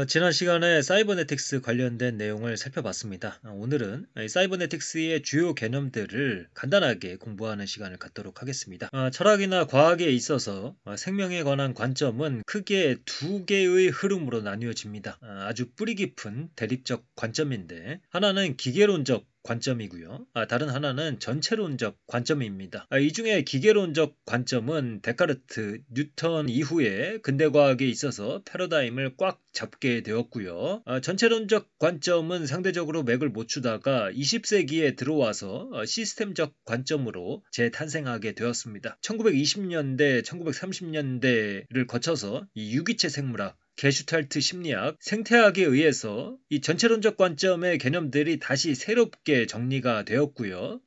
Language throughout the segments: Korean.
지난 시간에 사이버네틱스 관련된 내용을 살펴봤습니다. 오늘은 이 사이버네틱스의 주요 개념들을 간단하게 공부하는 시간을 갖도록 하겠습니다. 철학이나 과학에 있어서 생명에 관한 관점은 크게 두 개의 흐름으로 나뉘어집니다. 아주 뿌리 깊은 대립적 관점인데, 하나는 기계론적 관점이고요. 다른 하나는 전체론적 관점입니다. 이 중에 기계론적 관점은 데카르트, 뉴턴 이후에 근대과학에 있어서 패러다임을 꽉 잡게 되었고요. 전체론적 관점은 상대적으로 맥을 못 추다가 20세기에 들어와서 시스템적 관점으로 재탄생하게 되었습니다. 1920년대, 1930년대를 거쳐서 이 유기체 생물학, 게슈탈트 심리학, 생태학에 의해서 이 전체론적 관점의 개념들이 다시 새롭게 정리가 되었고요.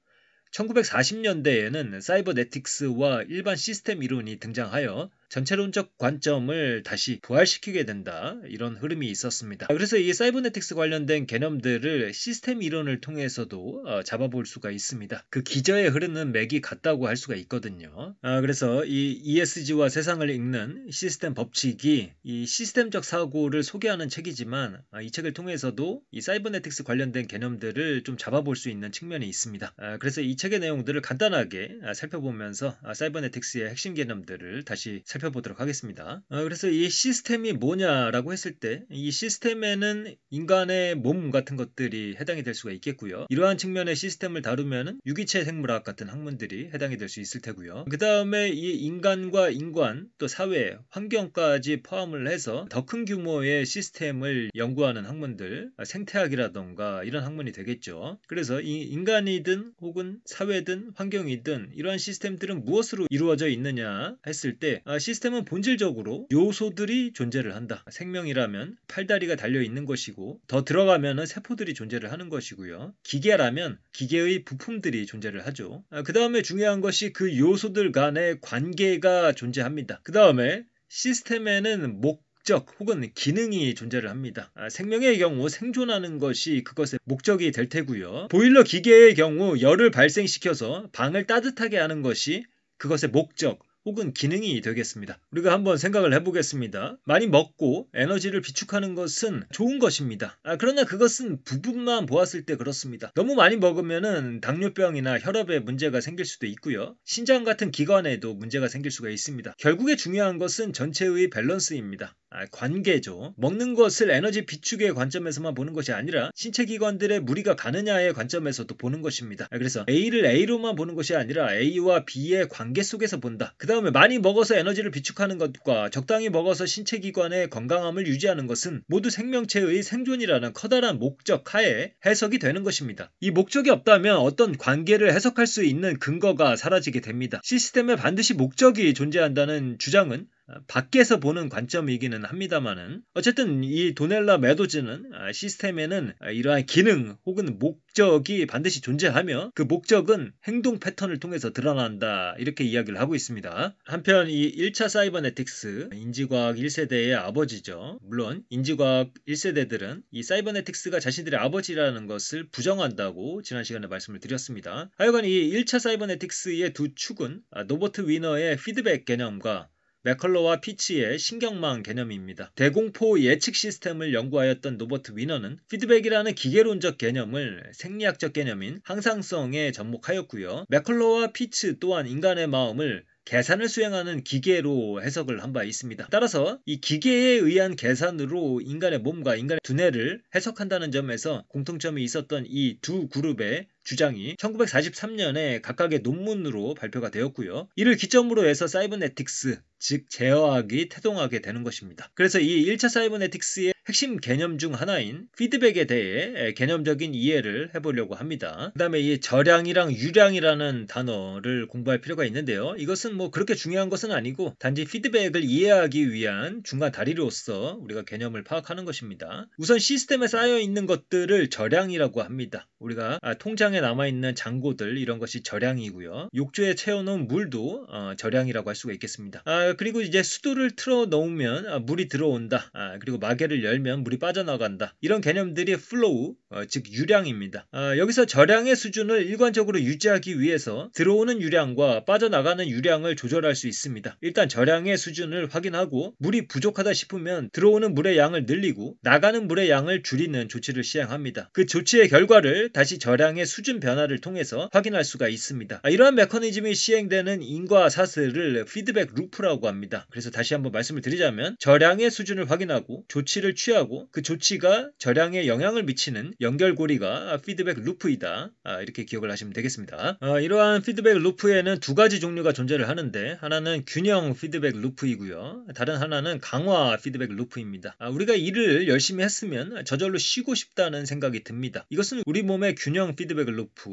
1940년대에는 사이버네틱스와 일반 시스템 이론이 등장하여 전체론적 관점을 다시 부활시키게 된다, 이런 흐름이 있었습니다. 그래서 이 사이버네틱스 관련된 개념들을 시스템 이론을 통해서도 잡아볼 수가 있습니다. 그 기저에 흐르는 맥이 같다고 할 수가 있거든요. 그래서 이 ESG와 세상을 읽는 시스템 법칙이 이 시스템적 사고를 소개하는 책이지만, 이 책을 통해서도 이 사이버네틱스 관련된 개념들을 좀 잡아볼 수 있는 측면이 있습니다. 그래서 이 책의 내용들을 간단하게 살펴보면서 사이버네틱스의 핵심 개념들을 다시 살펴보도록 하겠습니다. 그래서 이 시스템이 뭐냐라고 했을 때, 이 시스템에는 인간의 몸 같은 것들이 해당이 될 수가 있겠고요. 이러한 측면의 시스템을 다루면 유기체 생물학 같은 학문들이 해당이 될 수 있을 테고요. 그 다음에 이 인간과 인관, 또 사회, 환경까지 포함을 해서 더 큰 규모의 시스템을 연구하는 학문들, 생태학이라던가 이런 학문이 되겠죠. 그래서 이 인간이든 혹은 사회든 환경이든 이러한 시스템들은 무엇으로 이루어져 있느냐 했을 때, 시스템은 본질적으로 요소들이 존재를 한다. 생명이라면 팔다리가 달려있는 것이고, 더 들어가면 세포들이 존재를 하는 것이고요. 기계라면 기계의 부품들이 존재를 하죠. 그 다음에 중요한 것이 그 요소들 간의 관계가 존재합니다. 그 다음에 시스템에는 목적 혹은 기능이 존재를 합니다. 생명의 경우 생존하는 것이 그것의 목적이 될 테고요. 보일러 기계의 경우 열을 발생시켜서 방을 따뜻하게 하는 것이 그것의 목적 혹은 기능이 되겠습니다. 우리가 한번 생각을 해보겠습니다. 많이 먹고 에너지를 비축하는 것은 좋은 것입니다. 그러나 그것은 부분만 보았을 때 그렇습니다. 너무 많이 먹으면 당뇨병이나 혈압에 문제가 생길 수도 있고요. 신장 같은 기관에도 문제가 생길 수가 있습니다. 결국에 중요한 것은 전체의 밸런스입니다. 관계죠. 먹는 것을 에너지 비축의 관점에서만 보는 것이 아니라 신체 기관들의 무리가 가느냐의 관점에서도 보는 것입니다. 그래서 A를 A로만 보는 것이 아니라 A와 B의 관계 속에서 본다. 그 다음에 많이 먹어서 에너지를 비축하는 것과 적당히 먹어서 신체 기관의 건강함을 유지하는 것은 모두 생명체의 생존이라는 커다란 목적 하에 해석이 되는 것입니다. 이 목적이 없다면 어떤 관계를 해석할 수 있는 근거가 사라지게 됩니다. 시스템에 반드시 목적이 존재한다는 주장은 밖에서 보는 관점이기는 합니다만은, 어쨌든 이 도넬라 메도즈는 시스템에는 이러한 기능 혹은 목적이 반드시 존재하며 그 목적은 행동 패턴을 통해서 드러난다, 이렇게 이야기를 하고 있습니다. 한편 이 1차 사이버네틱스, 인지과학 1세대의 아버지죠. 물론 인지과학 1세대들은 이 사이버네틱스가 자신들의 아버지라는 것을 부정한다고 지난 시간에 말씀을 드렸습니다. 하여간 이 1차 사이버네틱스의 두 축은 노버트 위너의 피드백 개념과 맥컬러와 피치의 신경망 개념입니다. 대공포 예측 시스템을 연구하였던 노버트 위너는 피드백이라는 기계론적 개념을 생리학적 개념인 항상성에 접목하였고요. 맥컬러와 피치 또한 인간의 마음을 계산을 수행하는 기계로 해석을 한 바 있습니다. 따라서 이 기계에 의한 계산으로 인간의 몸과 인간의 두뇌를 해석한다는 점에서 공통점이 있었던 이 두 그룹의 주장이 1943년에 각각의 논문으로 발표가 되었고요. 이를 기점으로 해서 사이버네틱스, 즉 제어학이 태동하게 되는 것입니다. 그래서 이 1차 사이버네틱스의 핵심 개념 중 하나인 피드백에 대해 개념적인 이해를 해보려고 합니다. 그 다음에 이 절량이랑 유량이라는 단어를 공부할 필요가 있는데요. 이것은 뭐 그렇게 중요한 것은 아니고 단지 피드백을 이해하기 위한 중간 다리로서 우리가 개념을 파악하는 것입니다. 우선 시스템에 쌓여 있는 것들을 절량이라고 합니다. 우리가 통장에 내장에 남아있는 잔고들 이런 것이 절양이고요. 욕조에 채워놓은 물도 절양이라고 할 수가 있겠습니다. 그리고 이제 수도를 틀어 놓으면 물이 들어온다. 그리고 마개를 열면 물이 빠져나간다. 이런 개념들이 플로우, 즉 유량입니다. 여기서 절양의 수준을 일관적으로 유지하기 위해서 들어오는 유량과 빠져나가는 유량을 조절할 수 있습니다. 일단 절양의 수준을 확인하고 물이 부족하다 싶으면 들어오는 물의 양을 늘리고 나가는 물의 양을 줄이는 조치를 시행합니다. 그 조치의 결과를 다시 절양의 수준 변화를 통해서 확인할 수가 있습니다. 이러한 메커니즘이 시행되는 인과 사슬을 피드백 루프라고 합니다. 그래서 다시 한번 말씀을 드리자면 절양의 수준을 확인하고 조치를 취하고 그 조치가 절양에 영향을 미치는 연결고리가 피드백 루프이다. 이렇게 기억을 하시면 되겠습니다. 이러한 피드백 루프에는 두 가지 종류가 존재를 하는데 하나는 균형 피드백 루프이고요. 다른 하나는 강화 피드백 루프입니다. 우리가 일을 열심히 했으면 저절로 쉬고 싶다는 생각이 듭니다. 이것은 우리 몸의 균형 피드백 루프,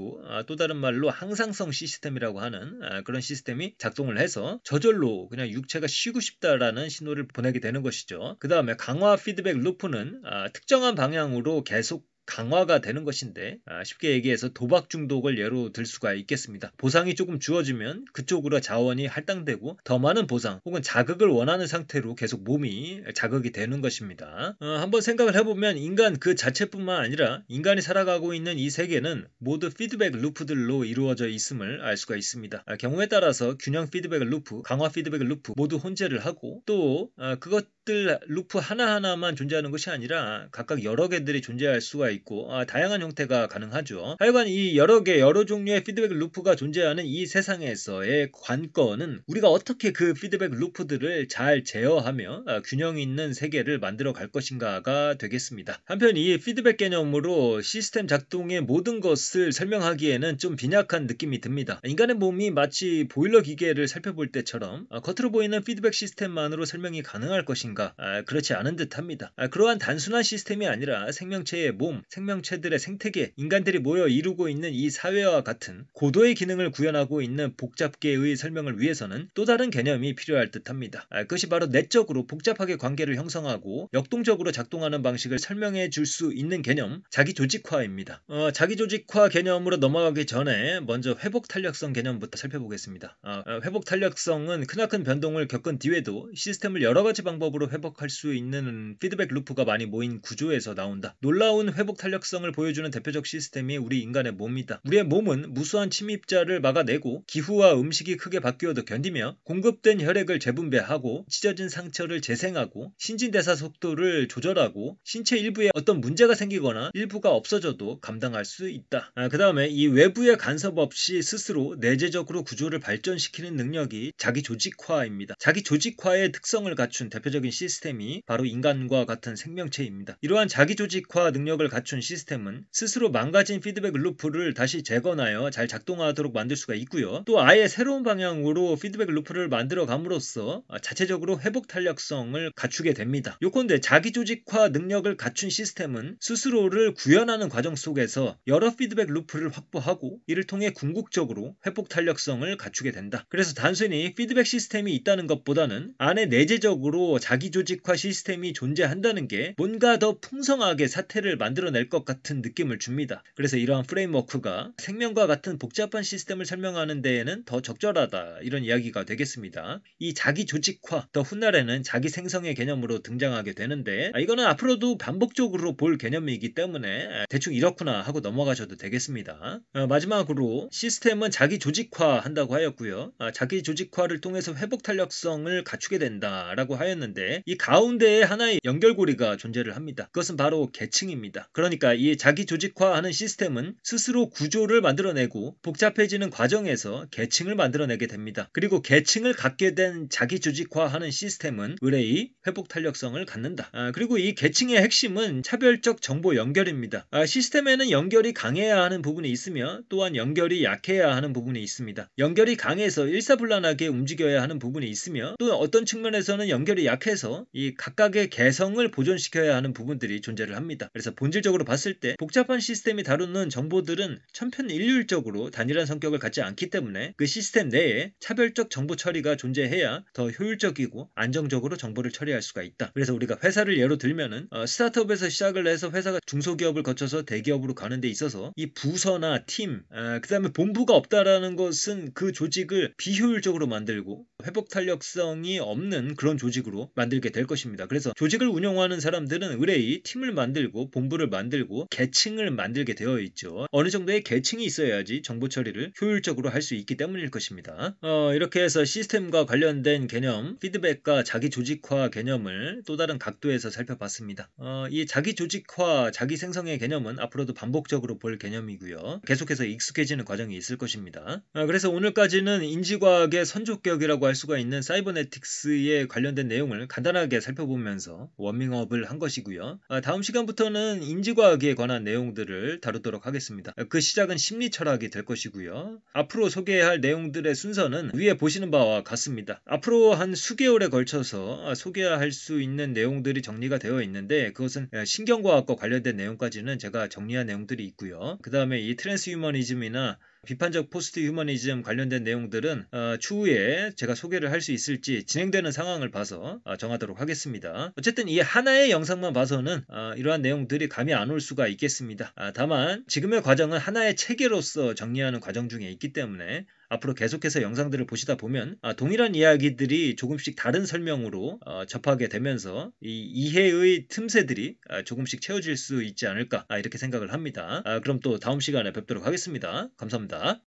또 다른 말로 항상성 시스템이라고 하는 그런 시스템이 작동을 해서 저절로 그냥 육체가 쉬고 싶다라는 신호를 보내게 되는 것이죠. 그 다음에 강화 피드백 루프는 특정한 방향으로 계속 강화가 되는 것인데 쉽게 얘기해서 도박 중독을 예로 들 수가 있겠습니다. 보상이 조금 주어지면 그쪽으로 자원이 할당되고 더 많은 보상 혹은 자극을 원하는 상태로 계속 몸이 자극이 되는 것입니다. 한번 생각을 해보면 인간 그 자체뿐만 아니라 인간이 살아가고 있는 이 세계는 모두 피드백 루프들로 이루어져 있음을 알 수가 있습니다. 경우에 따라서 균형 피드백 루프, 강화 피드백 루프 모두 혼재를 하고 또 그것들 루프 하나하나만 존재하는 것이 아니라 각각 여러 개들이 존재할 수가 있고 다양한 형태가 가능하죠. 하여간 이 여러 개 여러 종류의 피드백 루프가 존재하는 이 세상에서의 관건은 우리가 어떻게 그 피드백 루프들을 잘 제어하며 균형 있는 세계를 만들어 갈 것인가가 되겠습니다. 한편 이 피드백 개념으로 시스템 작동의 모든 것을 설명하기에는 좀 빈약한 느낌이 듭니다. 인간의 몸이 마치 보일러 기계를 살펴볼 때처럼 겉으로 보이는 피드백 시스템만으로 설명이 가능할 것인가? 그렇지 않은 듯합니다. 그러한 단순한 시스템이 아니라 생명체의 몸, 생명체들의 생태계, 인간들이 모여 이루고 있는 이 사회와 같은 고도의 기능을 구현하고 있는 복잡계의 설명을 위해서는 또 다른 개념이 필요할 듯합니다. 그것이 바로 내적으로 복잡하게 관계를 형성하고 역동적으로 작동하는 방식을 설명해 줄 수 있는 개념, 자기조직화입니다. 자기조직화 개념으로 넘어가기 전에 먼저 회복탄력성 개념부터 살펴보겠습니다. 회복탄력성은 크나큰 변동을 겪은 뒤에도 시스템을 여러 가지 방법으로 회복할 수 있는 피드백 루프가 많이 모인 구조에서 나온다. 놀라운 회복 탄력성을 보여주는 대표적 시스템이 우리 인간의 몸이다. 우리의 몸은 무수한 침입자를 막아내고 기후와 음식이 크게 바뀌어도 견디며 공급된 혈액을 재분배하고 찢어진 상처를 재생하고 신진대사 속도를 조절하고 신체 일부에 어떤 문제가 생기거나 일부가 없어져도 감당할 수 있다. 그 다음에 이 외부의 간섭 없이 스스로 내재적으로 구조를 발전시키는 능력이 자기조직화입니다. 자기조직화의 특성을 갖춘 대표적인 시스템이 바로 인간과 같은 생명체입니다. 이러한 자기조직화 능력을 갖춘 시스템은 스스로 망가진 피드백 루프를 다시 재건하여 잘 작동하도록 만들 수가 있고요. 또 아예 새로운 방향으로 피드백 루프를 만들어 감으로써 자체적으로 회복 탄력성을 갖추게 됩니다. 요컨대 자기조직화 능력을 갖춘 시스템은 스스로를 구현하는 과정 속에서 여러 피드백 루프를 확보하고 이를 통해 궁극적으로 회복 탄력성을 갖추게 된다. 그래서 단순히 피드백 시스템이 있다는 것보다는 안에 내재적으로 자기조직화 시스템이 존재한다는 게 뭔가 더 풍성하게 사태를 만들어낼 것 같은 느낌을 줍니다. 그래서 이러한 프레임워크가 생명과 같은 복잡한 시스템을 설명하는 데에는 더 적절하다, 이런 이야기가 되겠습니다. 이 자기조직화, 더 훗날에는 자기생성의 개념으로 등장하게 되는데 이거는 앞으로도 반복적으로 볼 개념이기 때문에 대충 이렇구나 하고 넘어가셔도 되겠습니다. 마지막으로 시스템은 자기조직화 한다고 하였고요. 자기조직화를 통해서 회복 탄력성을 갖추게 된다라고 하였는데 이 가운데에 하나의 연결고리가 존재를 합니다. 그것은 바로 계층입니다. 그러니까 이 자기조직화하는 시스템은 스스로 구조를 만들어내고 복잡해지는 과정에서 계층을 만들어내게 됩니다. 그리고 계층을 갖게 된 자기조직화하는 시스템은 의뢰의 회복 탄력성을 갖는다. 그리고 이 계층의 핵심은 차별적 정보 연결입니다. 시스템에는 연결이 강해야 하는 부분이 있으며 또한 연결이 약해야 하는 부분이 있습니다. 연결이 강해서 일사불란하게 움직여야 하는 부분이 있으며 또 어떤 측면에서는 연결이 약해서 이 각각의 개성을 보존시켜야 하는 부분들이 존재를 합니다. 그래서 본질적으로 종합적으로 봤을 때 복잡한 시스템이 다루는 정보들은 천편일률적으로 단일한 성격을 갖지 않기 때문에 그 시스템 내에 차별적 정보 처리가 존재해야 더 효율적이고 안정적으로 정보를 처리할 수가 있다. 그래서 우리가 회사를 예로 들면은 스타트업에서 시작을 해서 회사가 중소기업을 거쳐서 대기업으로 가는 데 있어서 이 부서나 팀, 그 다음에 본부가 없다라는 것은 그 조직을 비효율적으로 만들고 회복 탄력성이 없는 그런 조직으로 만들게 될 것입니다. 그래서 조직을 운영하는 사람들은 의뢰이 팀을 만들고 본부를 만들고 계층을 만들게 되어 있죠. 어느 정도의 계층이 있어야지 정보 처리를 효율적으로 할 수 있기 때문일 것입니다. 이렇게 해서 시스템과 관련된 개념, 피드백과 자기 조직화 개념을 또 다른 각도에서 살펴봤습니다. 이 자기 조직화, 자기 생성의 개념은 앞으로도 반복적으로 볼 개념이고요. 계속해서 익숙해지는 과정이 있을 것입니다. 그래서 오늘까지는 인지과학의 선조격이라고 할 수가 있는 사이버네틱스에 관련된 내용을 간단하게 살펴보면서 워밍업을 한 것이고요. 다음 시간부터는 인지과학에 관한 내용들을 다루도록 하겠습니다. 그 시작은 심리철학이 될 것이고요. 앞으로 소개할 내용들의 순서는 위에 보시는 바와 같습니다. 앞으로 한 수개월에 걸쳐서 소개할 수 있는 내용들이 정리가 되어 있는데 그것은 신경과학과 관련된 내용까지는 제가 정리한 내용들이 있고요. 그 다음에 이 트랜스휴머니즘이나 비판적 포스트 휴머니즘 관련된 내용들은 추후에 제가 소개를 할 수 있을지 진행되는 상황을 봐서 정하도록 하겠습니다. 어쨌든 이 하나의 영상만 봐서는 이러한 내용들이 감이 안 올 수가 있겠습니다. 다만 지금의 과정은 하나의 체계로서 정리하는 과정 중에 있기 때문에 앞으로 계속해서 영상들을 보시다 보면 동일한 이야기들이 조금씩 다른 설명으로 접하게 되면서 이 이해의 틈새들이 조금씩 채워질 수 있지 않을까 이렇게 생각을 합니다. 그럼 또 다음 시간에 뵙도록 하겠습니다. 감사합니다.